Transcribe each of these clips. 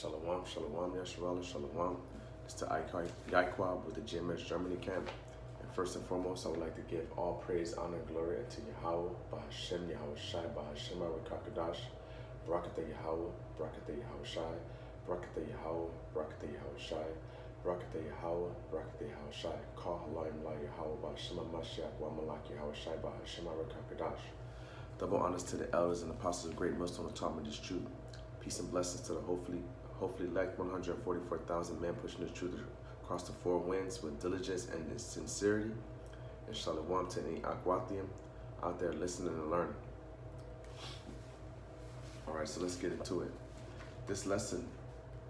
Shalom, Shalom, Yasharala, Shalom. It's the Yaikwab with the GMS Germany camp. And first and foremost, I would like to give all praise, honor, and glory unto Yahweh, Bahashem, Yahweh Shai, Bahashem, Arakakadash, Barakatah Yahweh, Barakatah Yahweh Shai, Barakatah Yahweh, Barakatah Yahweh Shai, Barakatah Yahweh, Barakatah Yahweh Shai, Kah Halayim La Yahweh, Bahashem, Mashiach, Wamalak Yahweh Shai, Bahashem, Arakakadash. Double honors to the elders and apostles of great Muslim who taught me this truth. Peace and blessings to the hopefully elect 144,000 men pushing the truth across the four winds with diligence and sincerity. And shalom to any Akwathium out there listening and learning. All right, so let's get into it. This lesson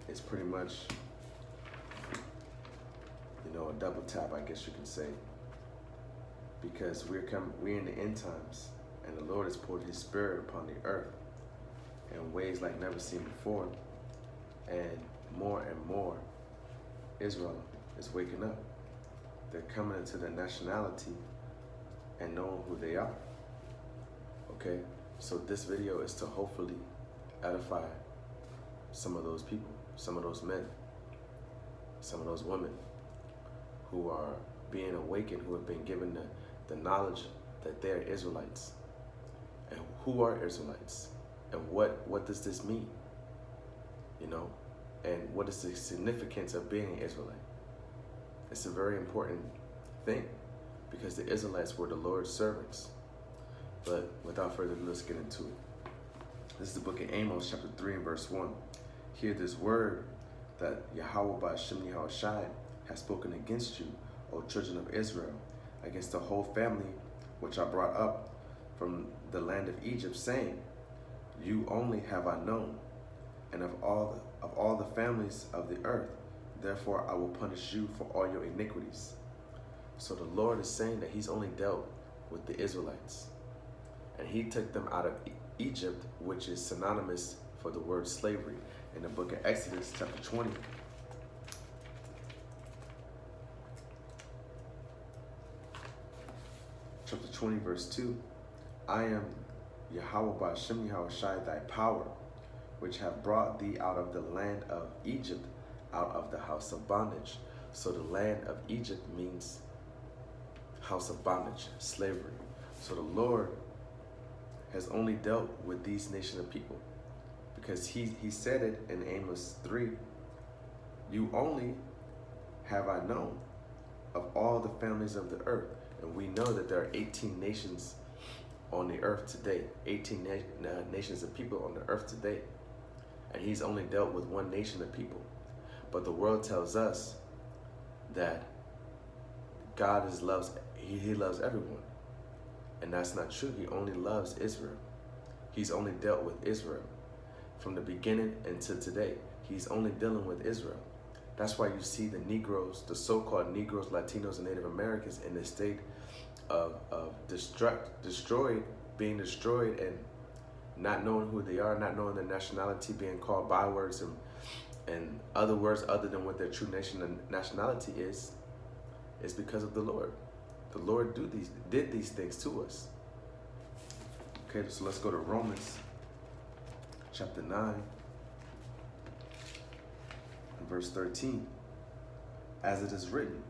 is pretty much, a double tap, I guess you can say, because we're in the end times, and the Lord has poured His Spirit upon the earth in ways like never seen before. And more Israel is waking up. They're coming into their nationality and knowing who they are. Okay, so this video is to hopefully edify some of those people, some of those men, some of those women who are being awakened, who have been given the knowledge that they're Israelites. And who are Israelites? And what does this mean? And what is the significance of being an Israelite? It's a very important thing because the Israelites were the Lord's servants. But without further ado, let's get into it. This is the book of Amos, chapter 3 and verse 1. Hear this word that Yahweh Ba'Shem Yahweh Shai has spoken against you, O children of Israel, against the whole family which I brought up from the land of Egypt, saying, you only have I known, and of all the families of the earth, therefore I will punish you for all your iniquities. So the Lord is saying that He's only dealt with the Israelites, and He took them out of Egypt, which is synonymous for the word slavery. In the book of Exodus, chapter 20, verse 2, I am Yahweh Ba'Shem Yahweh Shai, thy power, which have brought thee out of the land of Egypt, out of the house of bondage. So the land of Egypt means house of bondage, slavery. So the Lord has only dealt with these nation of people because he said it in Amos 3, you only have I known of all the families of the earth. And we know that there are 18 nations on the earth today, 18 nations of people on the earth today. And He's only dealt with one nation of people. But the world tells us that God loves everyone. And that's not true. He only loves Israel. He's only dealt with Israel from the beginning until today. He's only dealing with Israel. That's why you see the Negroes, the so-called Negroes, Latinos, and Native Americans in the state of being destroyed and not knowing who they are, not knowing their nationality, being called bywords and other words other than what their true nationality is because of the Lord. The Lord did these things to us. Okay, so let's go to Romans chapter 9 and verse 13. As it is written,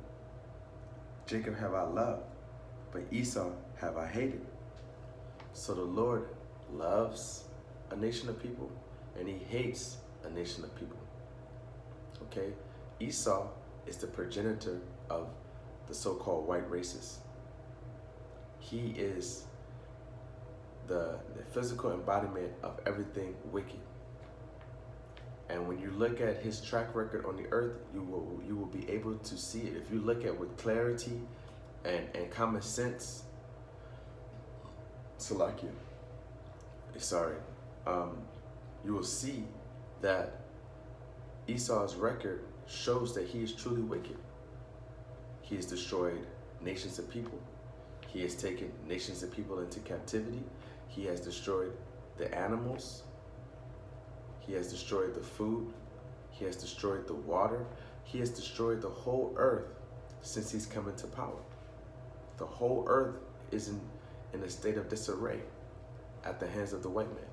Jacob have I loved, but Esau have I hated. So the Lord loves a nation of people and He hates a nation of people. Okay? Esau is the progenitor of the so-called white races. He is the physical embodiment of everything wicked. And when you look at his track record on the earth, you will be able to see it. If you look at with clarity and common sense, Salakia, you will see that Esau's record shows that he is truly wicked. He has destroyed nations of people. He has taken nations of people into captivity. He has destroyed the animals. He has destroyed the food. He has destroyed the water. He has destroyed the whole earth since he's come into power. The whole earth is in a state of disarray at the hands of the white man.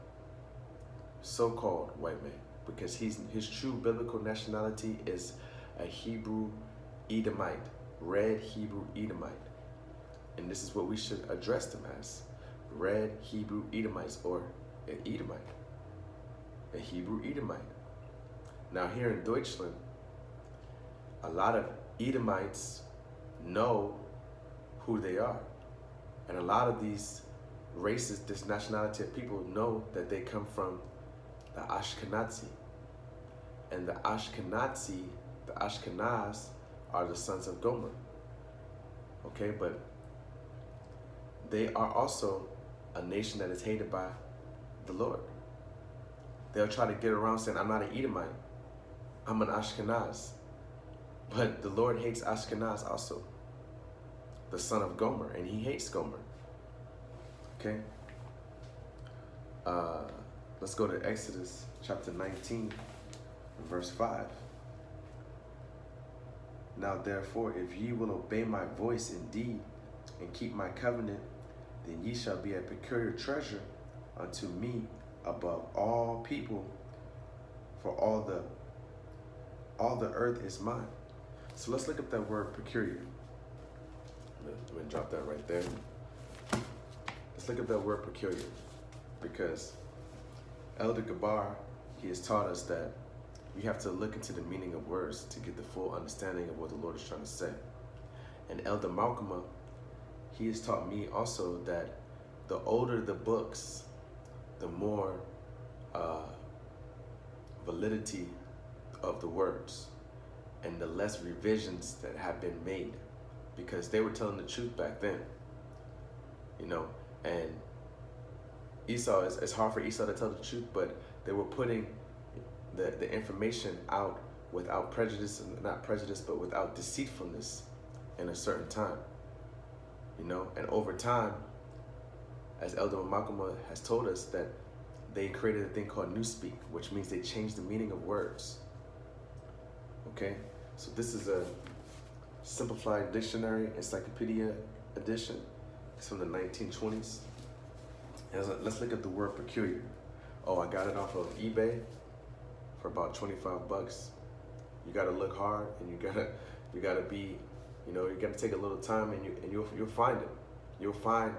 So-called white man. because his true biblical nationality is a Hebrew Edomite, red Hebrew Edomite. And this is what we should address them as, red Hebrew Edomites, or an Edomite, a Hebrew Edomite. Now here in Deutschland, a lot of Edomites know who they are. And a lot of these races, this nationality of people, know that they come from the Ashkenazi. And the Ashkenaz are the sons of Gomer. Okay, but they are also a nation that is hated by the Lord. They'll try to get around saying, I'm not an Edomite, I'm an Ashkenaz. But the Lord hates Ashkenaz also, the son of Gomer, and he hates Gomer. Okay? Let's go to Exodus chapter 19, verse 5. Now therefore, if ye will obey my voice indeed, and keep my covenant, then ye shall be a peculiar treasure unto me above all people, for all the earth is mine. So let's look up that word peculiar. I'm gonna drop that right there. Let's look up that word peculiar, because Elder Gabar, he has taught us that you have to look into the meaning of words to get the full understanding of what the Lord is trying to say. And Elder Malcolm, he has taught me also that the older the books, the more validity of the words, and the less revisions that have been made, because they were telling the truth back then, you know. And Esau, it's hard for Esau to tell the truth, but they were putting the information out without prejudice, not prejudice, but without deceitfulness in a certain time, you know. And over time, as Elder Malcolm has told us, that they created a thing called Newspeak, which means they changed the meaning of words. Okay, so this is a simplified dictionary, encyclopedia edition. It's from the 1920s. And let's look at the word peculiar. Oh, I got it off of eBay for about 25 bucks. You gotta look hard, and you gotta be, you know, you gotta take a little time, and you'll find it. You'll find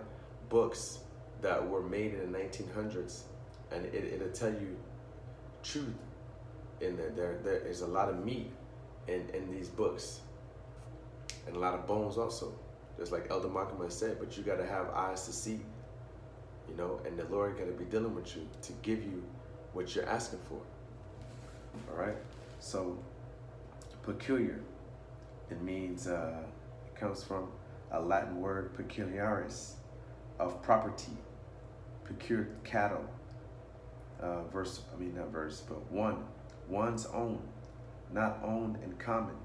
books that were made in the 1900s, and it'll tell you truth in there. There is a lot of meat in these books, and a lot of bones also, just like Elder Malcolm has said. But you got to have eyes to see, you know, and the Lord got to be dealing with you to give you what you're asking for. All right, so peculiar, it means it comes from a Latin word peculiaris, of property, procured cattle. One's own, not owned in common.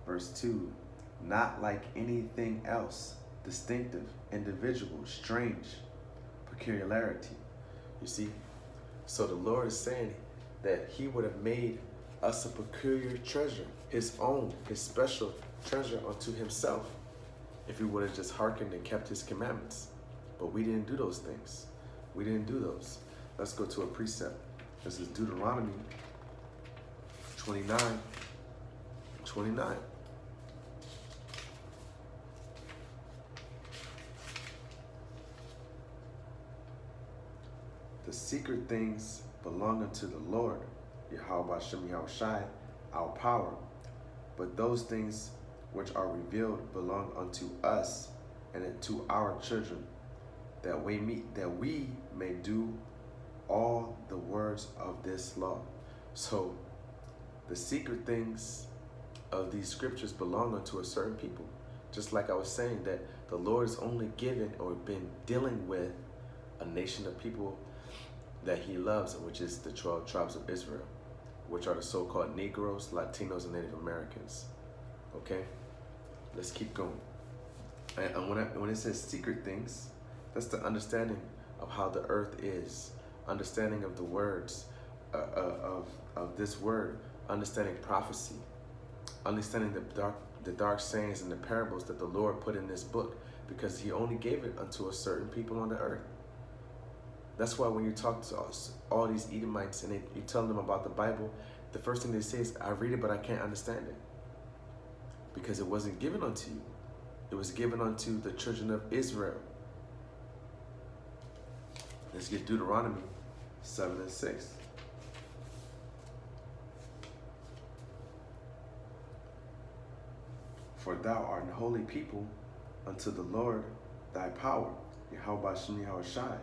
Verse 2, not like anything else, distinctive, individual, strange, peculiarity. You see? So the Lord is saying that he would have made us a peculiar treasure, his own, his special treasure unto himself, if we would have just hearkened and kept his commandments. But we didn't do those things. We didn't do those. Let's go to a precept. This is Deuteronomy 29:29. The secret things belong unto the Lord, Yahweh Hashem Yahushai, our power. But those things which are revealed belong unto us and to our children, that we may do all the words of this law. So the secret things of these scriptures belong unto a certain people. Just like I was saying, that the Lord has only given or been dealing with a nation of people that he loves, which is the 12 tribes of Israel, which are the so-called Negroes, Latinos, and Native Americans. Okay, let's keep going. And when it says secret things, that's the understanding of how the earth is, understanding of the words of this word, understanding prophecy, understanding the dark sayings and the parables that the Lord put in this book, because he only gave it unto a certain people on the earth. That's why when you talk to all these Edomites and you tell them about the Bible, the first thing they say is, I read it, but I can't understand it. Because it wasn't given unto you. It was given unto the children of Israel. Let's get Deuteronomy 7 and 6. For thou art an holy people unto the Lord thy power, Yahweh Bashim Yahushai.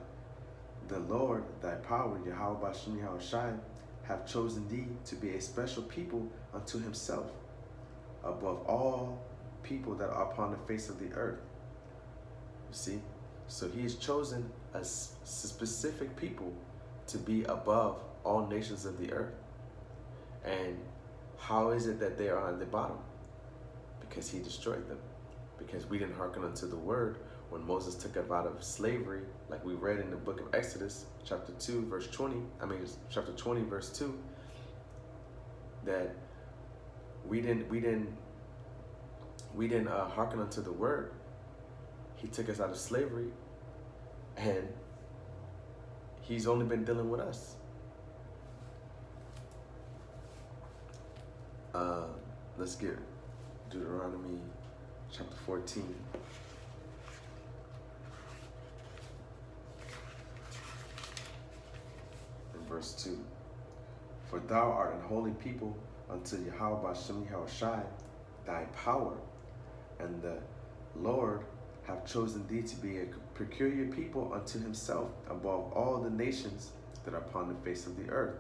The Lord thy power, Yahweh Bashim Yahushai, have chosen thee to be a special people unto himself, above all people that are upon the face of the earth. You see? So he has chosen a specific people to be above all nations of the earth. And how is it that they are on the bottom? Because he destroyed them. Because we didn't hearken unto the word when Moses took us out of slavery, like we read in the book of Exodus, chapter 20, verse 2, that we didn't hearken unto the word. He took us out of slavery, and he's only been dealing with us. Let's get Deuteronomy chapter 14. And verse 2. For thou art an holy people unto Yahweh Bashim Yahushai, thy power, and the Lord have chosen thee to be a peculiar people unto himself above all the nations that are upon the face of the earth.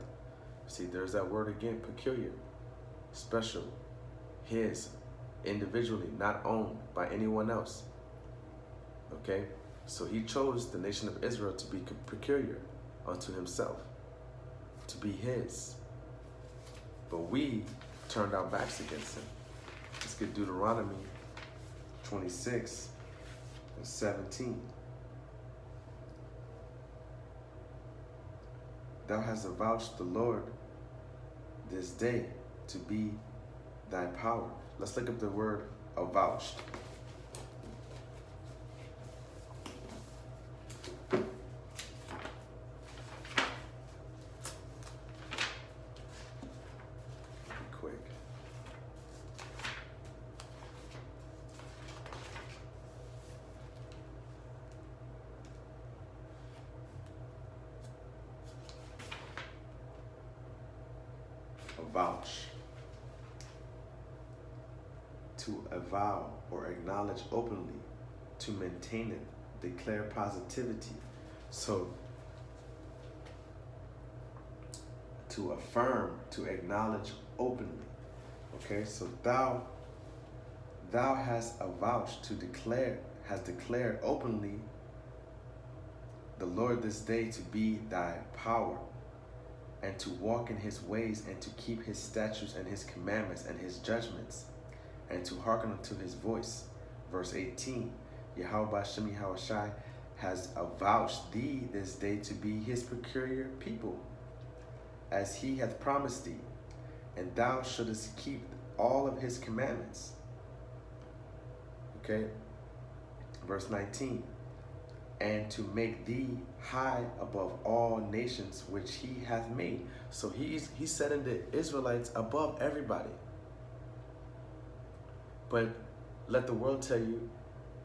See, there's that word again, peculiar, special, his, individually, not owned by anyone else. Okay? So he chose the nation of Israel to be peculiar unto himself, to be his. But we turned our backs against him. Let's get Deuteronomy 26 and 17. Thou hast avouched the Lord this day to be thy power. Let's look up the word avouched. Quick. Avouch. To avow or acknowledge openly, to maintain it, declare positivity. So, to affirm, to acknowledge openly. Okay, so thou hast avouched, to declare, has declared openly the Lord this day to be thy power, and to walk in his ways, and to keep his statutes and his commandments and his judgments, and to hearken unto his voice. Verse 18, Yahweh Bashim Yahushai has avouched thee this day to be his peculiar people, as he hath promised thee, and thou shouldest keep all of his commandments. Okay, verse 19, and to make thee high above all nations which he hath made. So he's setting the Israelites above everybody. But let the world tell you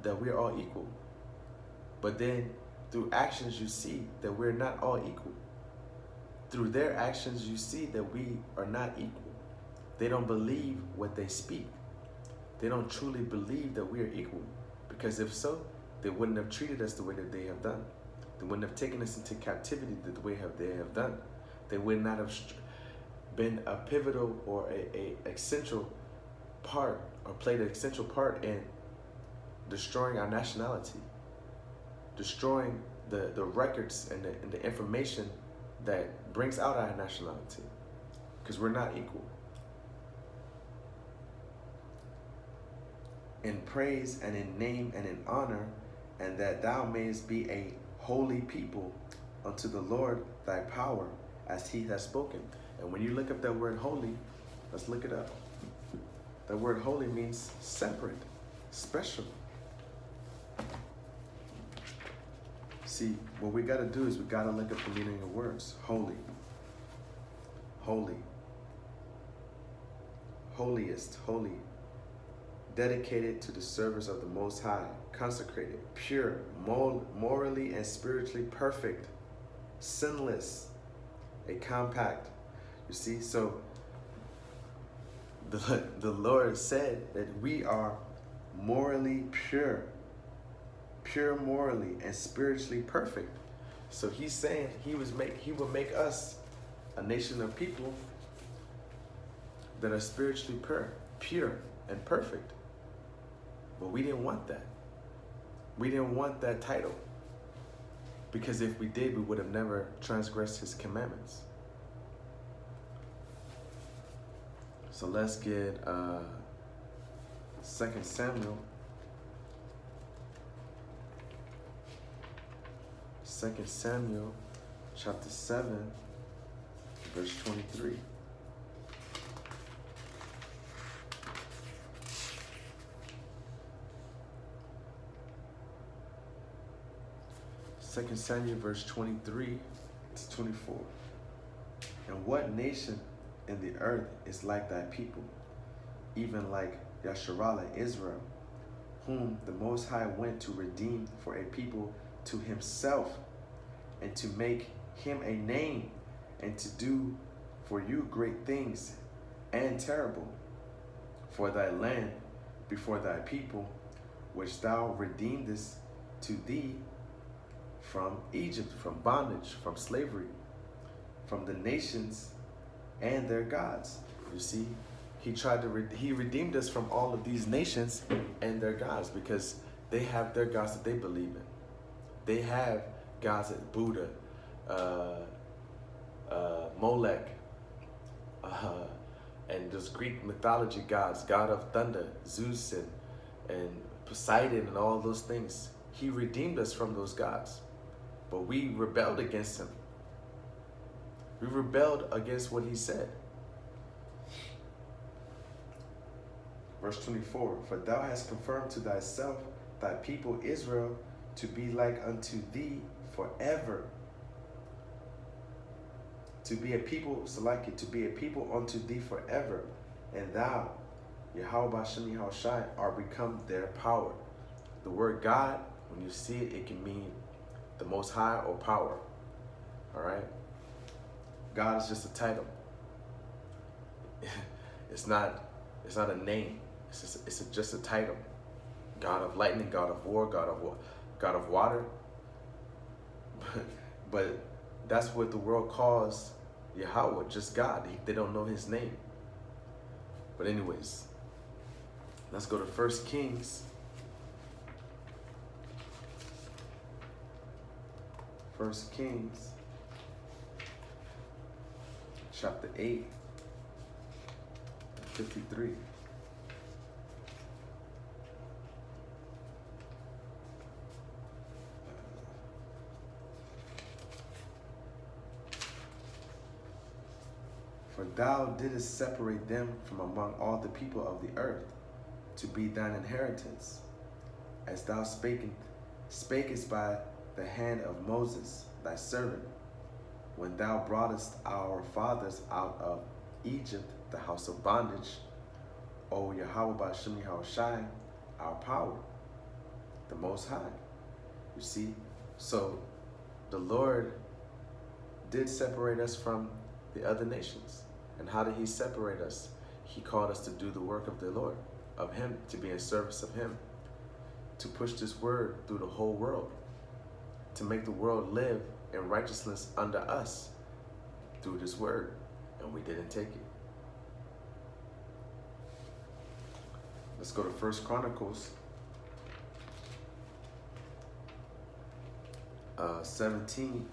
that we're all equal. But then through actions you see that we're not all equal. Through their actions you see that we are not equal. They don't believe what they speak. They don't truly believe that we are equal. Because if so, they wouldn't have treated us the way that they have done. They wouldn't have taken us into captivity the way they have done. They would not have been a pivotal or a essential part, or played an essential part in destroying our nationality, destroying the records and the information that brings out our nationality, because we're not equal. In praise and in name and in honor, and that thou mayest be a holy people unto the Lord thy power, as he has spoken. And when you look up that word holy, let's look it up. That word holy means separate, special. See, what we got to do is we got to look up the meaning of words. Holy, holy, holiest, holy, dedicated to the service of the Most High, consecrated, pure, morally and spiritually perfect, sinless, a compact. You see, so the Lord said that we are morally pure morally and spiritually perfect. So he's saying he will make us a nation of people that are spiritually pure and perfect. But we didn't want that. We didn't want that title. Because if we did, we would have never transgressed his commandments. So let's get 2 Samuel. 2 Samuel chapter 7, verse 23. Second Samuel verse 23 to 24. And what nation in the earth is like thy people, even like Yasharallah Israel, whom the Most High went to redeem for a people to himself, and to make him a name, and to do for you great things and terrible for thy land before thy people, which thou redeemedest to thee from Egypt, from bondage, from slavery, from the nations and their gods. You see, he redeemed us from all of these nations and their gods, because they have their gods that they believe in. They have gods like Buddha, Molech, and those Greek mythology gods, god of thunder, Zeus and Poseidon and all those things. He redeemed us from those gods, but we rebelled against him. We rebelled against what he said. Verse 24, for thou hast confirmed to thyself thy people Israel to be like unto thee forever. To be a people, Salaki, to be a people unto thee forever. And thou, Yahweh B'Shem Yahushai, are become their power. The word God, when you see it, it can mean the Most High or power. All right? God is just a title. It's not a name. It's just a title. God of lightning, God of war, God of water. But that's what the world calls Yahweh, just God. They don't know his name. But anyways, let's go to 1 Kings. 1 Kings chapter 8, 53. For thou didst separate them from among all the people of the earth, to be thine inheritance, as thou spakest by the hand of Moses, thy servant, when thou broughtest our fathers out of Egypt, the house of bondage, O Yahweh B'Shem Yahushai, our power, the Most High. You see, so the Lord did separate us from the other nations. And how did he separate us? He called us to do the work of the Lord, of him, to be in service of him, to push this word through the whole world, to make the world live in righteousness under us through this word. And we didn't take it. Let's go to 1 Chronicles 17.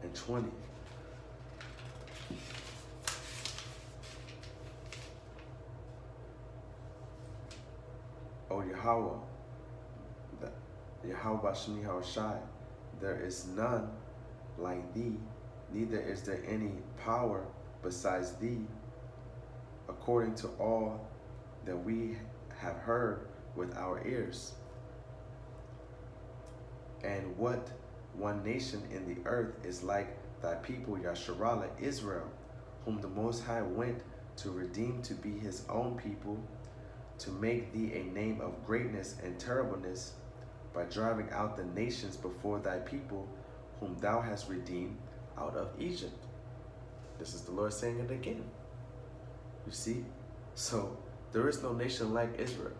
And 20. O Yahweh, Yahweh B'Shem Yahushai, there is none like thee, neither is there any power besides thee, according to all that we have heard with our ears. And what one nation in the earth is like thy people Yasharallah Israel, whom the Most High went to redeem to be his own people, to make thee a name of greatness and terribleness, by driving out the nations before thy people, whom thou hast redeemed out of Egypt. This is the Lord saying it again. You see? So there is no nation like Israel.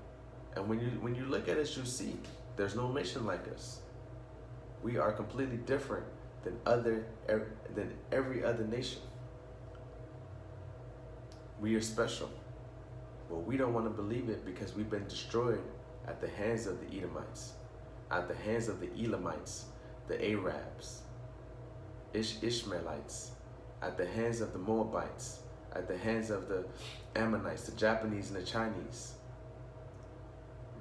And when you look at us, you see there's no nation like us. We are completely different than every other nation. We are special. But we don't want to believe it because we've been destroyed at the hands of the Edomites, at the hands of the Elamites, the Arabs, Ishmaelites, at the hands of the Moabites, at the hands of the Ammonites, the Japanese and the Chinese.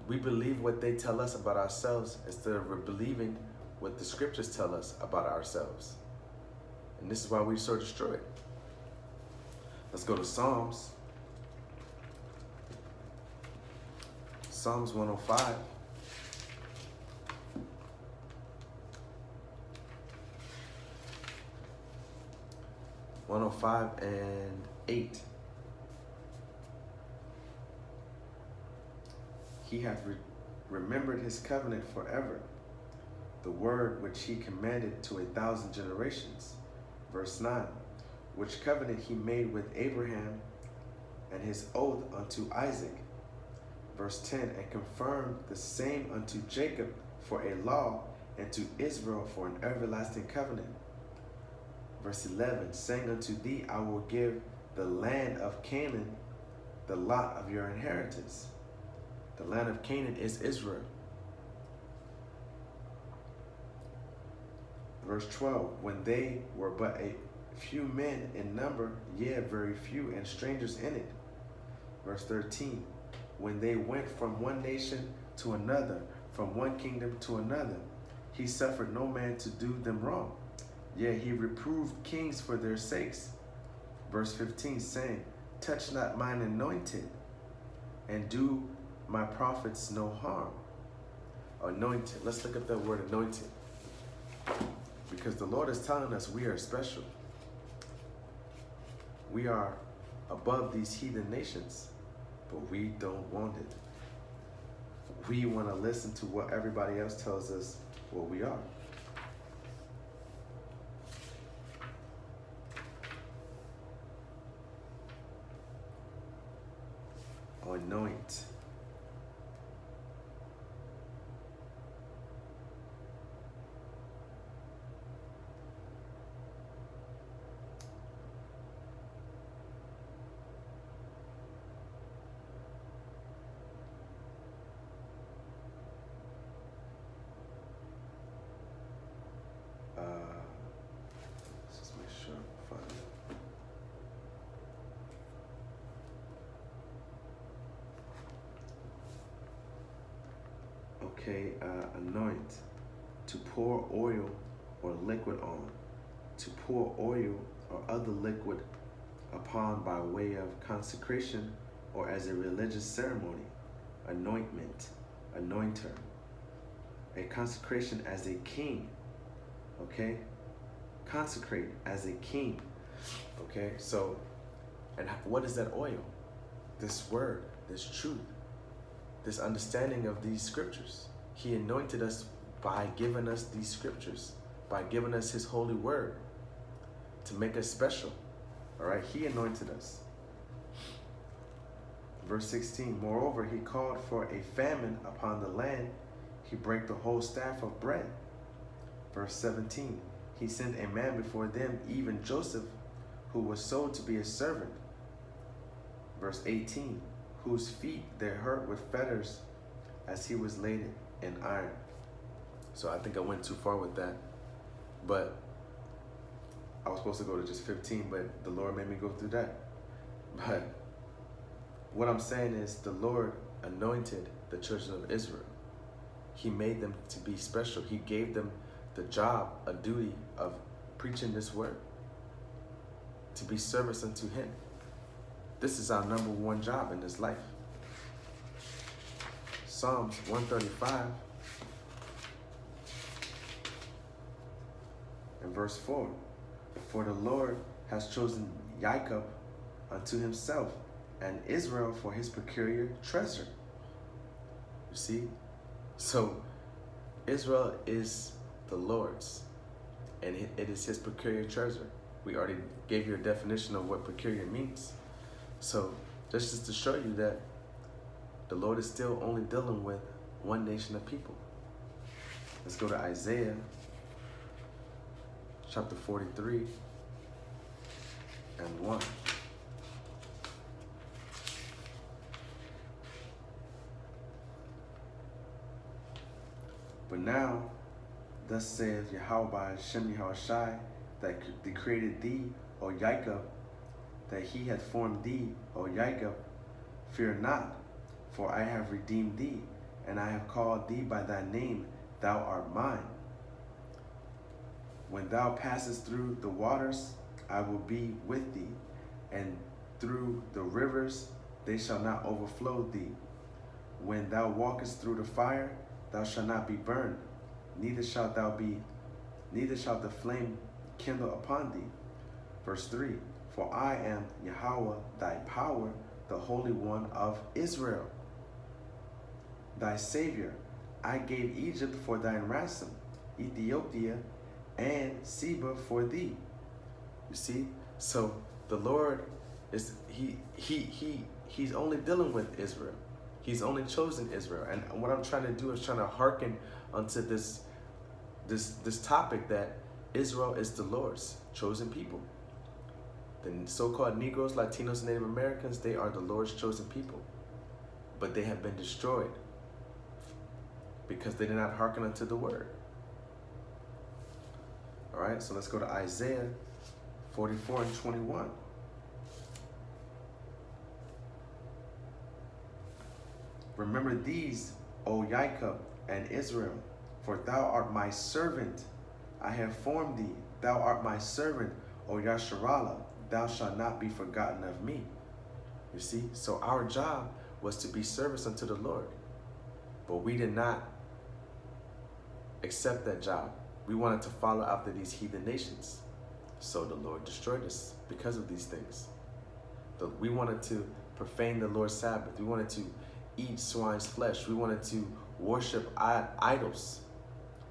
We believe what they tell us about ourselves instead of believing what the scriptures tell us about ourselves. And this is why we're so destroyed. Let's go to Psalms. Psalms 105. and 8. He hath remembered his covenant forever, the word which he commanded to 1,000 generations. Verse 9, which covenant he made with Abraham and his oath unto Isaac. Verse 10, and confirmed the same unto Jacob for a law, and to Israel for an everlasting covenant. Verse 11, saying unto thee, I will give the land of Canaan, the lot of your inheritance. The land of Canaan is Israel. Verse 12, when they were but a few men in number, yea, very few, and strangers in it. Verse 13, when they went from one nation to another, from one kingdom to another, he suffered no man to do them wrong. Yea, he reproved kings for their sakes. Verse 15, saying, touch not mine anointed, and do my prophets no harm. Anointed. Let's look at that word anointed. Because the Lord is telling us we are special. We are above these heathen nations, but we don't want it. We want to listen to what everybody else tells us what we are. Anoint. Let's just make sure I find it. Okay, anoint, to pour oil or liquid on, to pour oil or other liquid upon by way of consecration or as a religious ceremony. Anointment, anointer. A consecration as a king, okay? Consecrate as a king, okay? So, and what is that oil? This word, this truth, this understanding of these scriptures. He anointed us by giving us these scriptures, by giving us his holy word to make us special, all right? He anointed us. Verse 16, moreover, he called for a famine upon the land. He brake the whole staff of bread. Verse 17, he sent a man before them, even Joseph, who was sold to be a servant. Verse 18, whose feet they hurt with fetters as he was laid in iron. So I think I went too far with that. But I was supposed to go to just 15, but the Lord made me go through that. But what I'm saying is the Lord anointed the children of Israel. He made them to be special. He gave them the job, a duty of preaching this word, to be service unto him. This is our number one job in this life. Psalms 135 and verse 4. For the Lord has chosen Jacob unto himself, and Israel for his peculiar treasure. You see? So Israel is the Lord's, and it is his peculiar treasure. We already gave you a definition of what peculiar means. So just to show you that the Lord is still only dealing with one nation of people. Let's go to Isaiah chapter 43 and 1. But now, thus saith Yahweh Shem Yahushai, that created thee, O Jacob, that he hath formed thee, O Jacob. Fear not, for I have redeemed thee, and I have called thee by thy name, thou art mine. When thou passest through the waters, I will be with thee, and through the rivers, they shall not overflow thee. When thou walkest through the fire, thou shalt not be burned, neither shalt the flame kindle upon thee. Verse 3, for I am Yahweh thy power, the Holy One of Israel, thy Savior. I gave Egypt for thine ransom, Ethiopia and Seba for thee. You see? So the Lord is he's only dealing with Israel. He's only chosen Israel. And what I'm trying to do is trying to hearken unto this topic that Israel is the Lord's chosen people. The so-called Negroes, Latinos, and Native Americans, they are the Lord's chosen people. But they have been destroyed because they did not hearken unto the word. All right, so let's go to Isaiah 44 and 21. Remember these, O Jacob and Israel, for thou art my servant. I have formed thee. Thou art my servant, O Yasharallah. Thou shalt not be forgotten of me. You see? So our job was to be service unto the Lord. But we did not accept that job. We wanted to follow after these heathen nations. So the Lord destroyed us because of these things. We wanted to profane the Lord's Sabbath. We wanted to eat swine's flesh. We wanted to worship idols,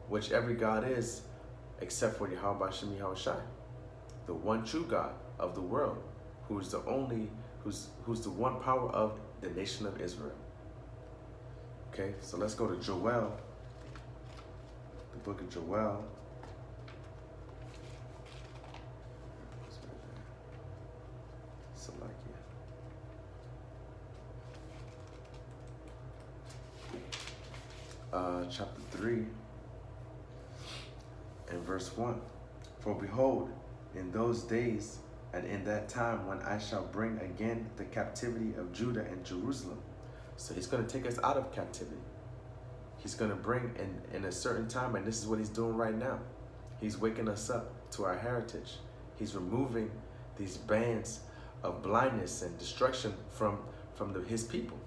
which every God is, except for Yahweh Shem Yahushai, the one true God of the world, who's the one power of the nation of Israel. Okay, so let's go to Joel, the book of Joel. Chapter 3 and verse 1. For behold, in those days and in that time when I shall bring again the captivity of Judah and Jerusalem. So he's going to take us out of captivity. He's going to bring in a certain time, and this is what he's doing right now. He's waking us up to our heritage. He's removing these bands of blindness and destruction from his people.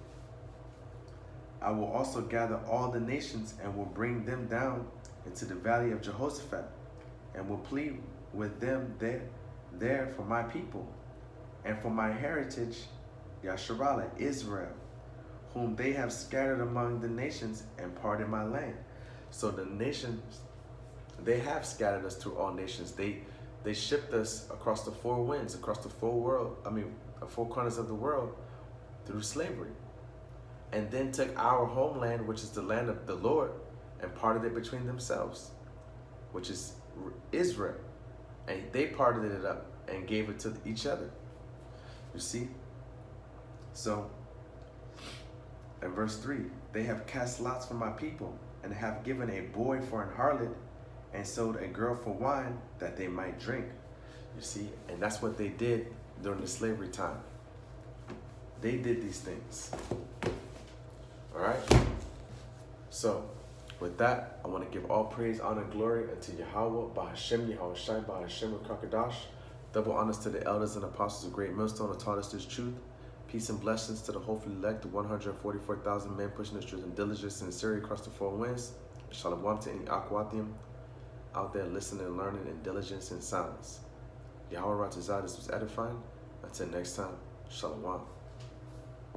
I will also gather all the nations and will bring them down into the valley of Jehoshaphat, and will plead with them there for my people and for my heritage, Yasharallah, Israel, whom they have scattered among the nations and parted my land. So the nations, they have scattered us through all nations. They shipped us across the four winds, across the four corners of the world through slavery. And then took our homeland, which is the land of the Lord, and parted it between themselves, which is Israel. And they parted it up and gave it to each other. You see? So, in verse 3, they have cast lots for my people, and have given a boy for an harlot, and sold a girl for wine, that they might drink. You see? And that's what they did during the slavery time. They did these things. All right. So, with that, I want to give all praise, honor, and glory unto Yahweh, Bahashem, Yahushai, Bahashem, Kakadash. Double honors to the elders and apostles of Great Millstone who taught us this truth. Peace and blessings to the hopefully elect, the 144,000 men pushing the truth and diligence and sincerity across the four winds. Shalom to any Aquathium out there listening and learning in diligence and silence. Yahweh Ratazah, this was edifying. Until next time, Shalom.